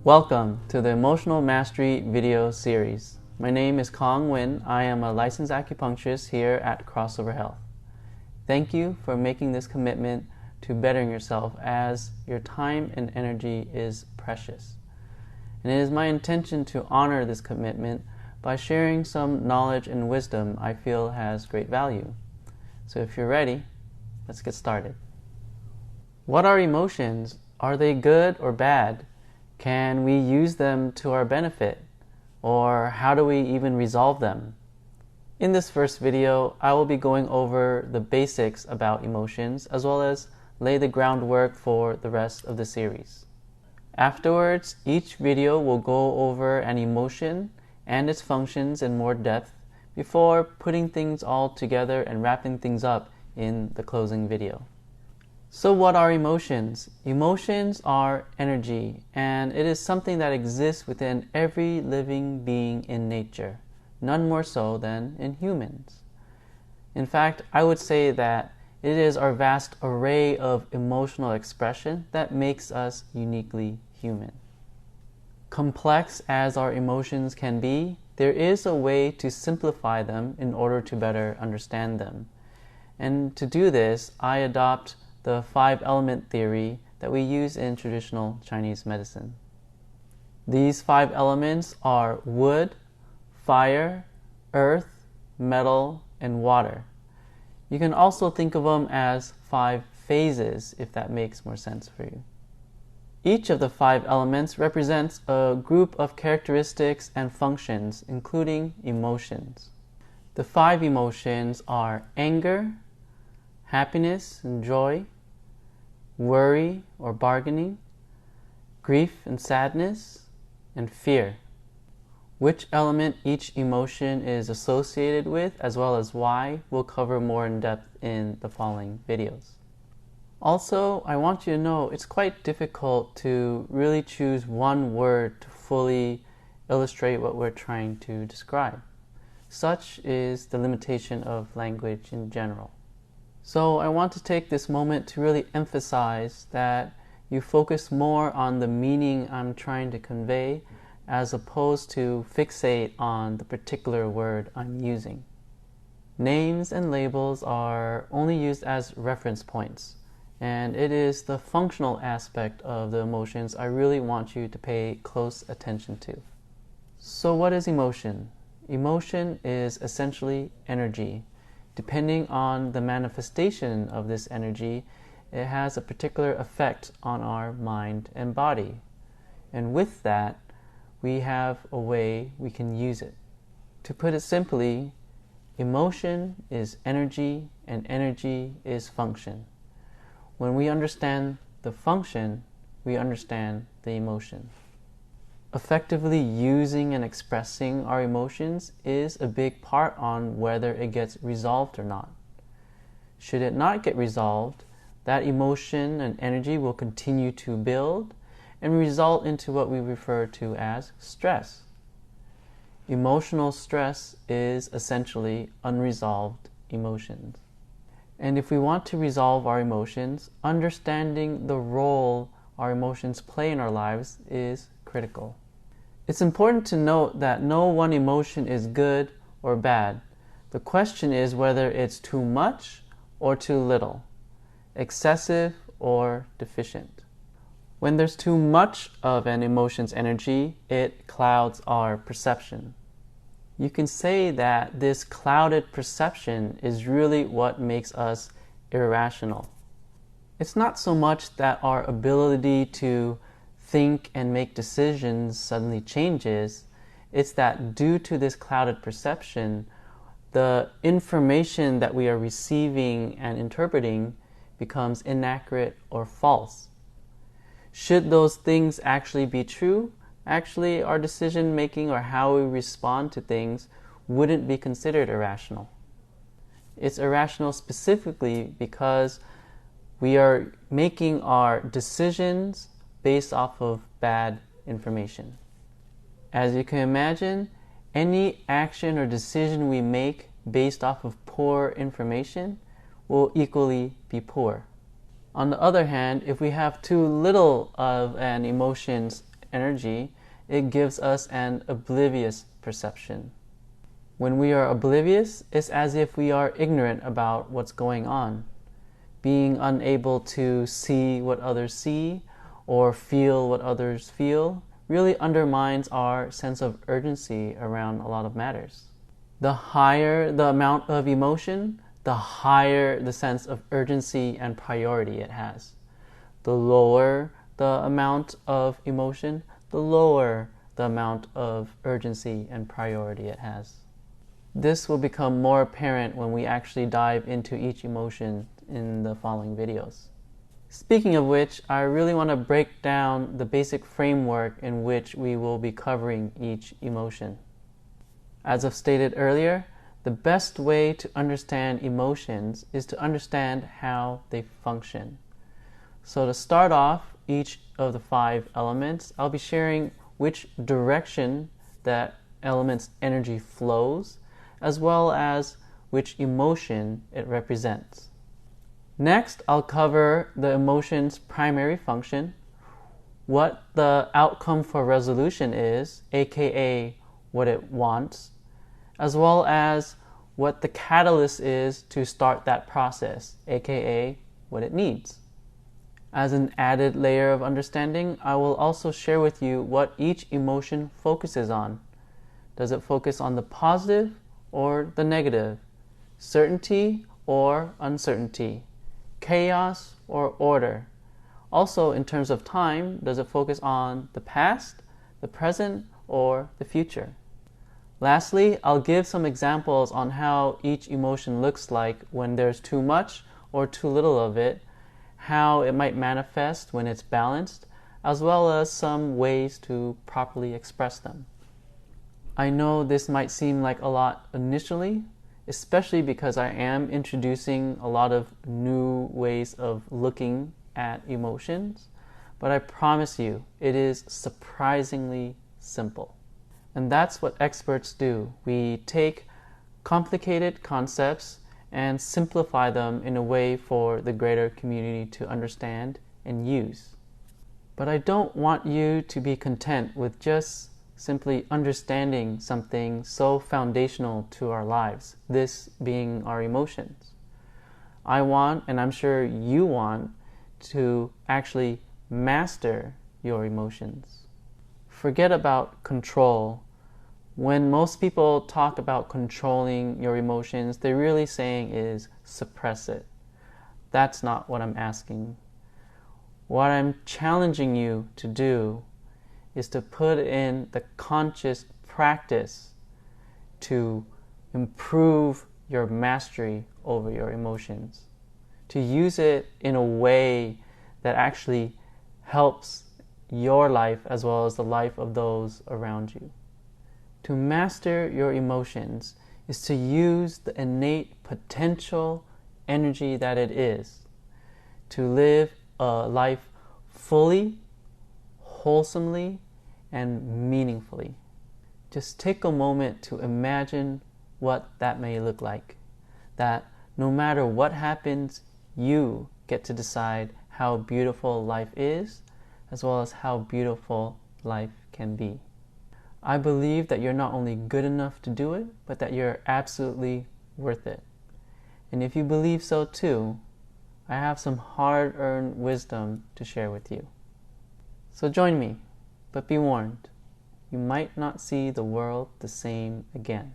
Welcome to the Emotional Mastery video series. My name is Kong Nguyen. I am a licensed acupuncturist here at Crossover Health. Thank you for making this commitment to bettering yourself, as your time and energy is precious. And it is my intention to honor this commitment by sharing some knowledge and wisdom I feel has great value. So if you're ready, let's get started. What are emotions? Are they good or bad? Can we use them to our benefit? Or how do we even resolve them? In this first video, I will be going over the basics about emotions as well as lay the groundwork for the rest of the series. Afterwards, each video will go over an emotion and its functions in more depth before putting things all together and wrapping things up in the closing video. So what are emotions? Emotions are energy, and it is something that exists within every living being in nature, none more so than in humans. In fact, I would say that it is our vast array of emotional expression that makes us uniquely human. Complex as our emotions can be, there is a way to simplify them in order to better understand them. And to do this, I adopt the 5-element theory that we use in traditional Chinese medicine. These 5 elements are wood, fire, earth, metal, and water. You can also think of them as 5 phases, if that makes more sense for you. Each of the 5 elements represents a group of characteristics and functions, including emotions. The 5 emotions are anger, happiness and joy, worry or bargaining, grief and sadness, and fear. Which element each emotion is associated with, as well as why, we'll cover more in depth in the following videos. Also, I want you to know it's quite difficult to really choose one word to fully illustrate what we're trying to describe. Such is the limitation of language in general. So I want to take this moment to really emphasize that you focus more on the meaning I'm trying to convey as opposed to fixate on the particular word I'm using. Names and labels are only used as reference points, and it is the functional aspect of the emotions I really want you to pay close attention to. So what is emotion? Emotion is essentially energy. Depending on the manifestation of this energy, it has a particular effect on our mind and body. And with that, we have a way we can use it. To put it simply, emotion is energy and energy is function. When we understand the function, we understand the emotion. Effectively using and expressing our emotions is a big part on whether it gets resolved or not. Should it not get resolved, that emotion and energy will continue to build and result into what we refer to as stress. Emotional stress is essentially unresolved emotions. And if we want to resolve our emotions, understanding the role our emotions play in our lives is critical. It's important to note that no one emotion is good or bad. The question is whether it's too much or too little, excessive or deficient. When there's too much of an emotion's energy, it clouds our perception. You can say that this clouded perception is really what makes us irrational. It's not so much that our ability to think and make decisions suddenly changes. It's that due to this clouded perception, the information that we are receiving and interpreting becomes inaccurate or false. Should those things actually be true, actually our decision making or how we respond to things wouldn't be considered irrational. It's irrational specifically because we are making our decisions based off of bad information. As you can imagine, any action or decision we make based off of poor information will equally be poor. On the other hand, if we have too little of an emotion's energy, it gives us an oblivious perception. When we are oblivious, it's as if we are ignorant about what's going on. Being unable to see what others see or feel what others feel really undermines our sense of urgency around a lot of matters. The higher the amount of emotion, the higher the sense of urgency and priority it has. The lower the amount of emotion, the lower the amount of urgency and priority it has. This will become more apparent when we actually dive into each emotion in the following videos. Speaking of which, I really want to break down the basic framework in which we will be covering each emotion. As I've stated earlier, the best way to understand emotions is to understand how they function. So to start off each of the 5 elements, I'll be sharing which direction that element's energy flows, as well as which emotion it represents. Next, I'll cover the emotion's primary function, what the outcome for resolution is, aka what it wants, as well as what the catalyst is to start that process, aka what it needs. As an added layer of understanding, I will also share with you what each emotion focuses on. Does it focus on the positive or the negative? Certainty or uncertainty? Chaos or order? Also, in terms of time, does it focus on the past, the present, or the future? Lastly, I'll give some examples on how each emotion looks like when there's too much or too little of it, how it might manifest when it's balanced, as well as some ways to properly express them. I know this might seem like a lot initially, especially because I am introducing a lot of new ways of looking at emotions, but I promise you, it is surprisingly simple. And that's what experts do. We take complicated concepts and simplify them in a way for the greater community to understand and use. But I don't want you to be content with just simply understanding something so foundational to our lives, this being our emotions. I want, and I'm sure you want, to actually master your emotions. Forget about control. When most people talk about controlling your emotions, they're really saying is suppress it. That's not what I'm asking. What I'm challenging you to do is to put in the conscious practice to improve your mastery over your emotions, to use it in a way that actually helps your life as well as the life of those around you. To master your emotions is to use the innate potential energy that it is to live a life fully, wholesomely, and meaningfully. Just take a moment to imagine what that may look like. That no matter what happens, you get to decide how beautiful life is, as well as how beautiful life can be. I believe that you're not only good enough to do it, but that you're absolutely worth it. And if you believe so too, I have some hard-earned wisdom to share with you. So join me, but be warned, you might not see the world the same again.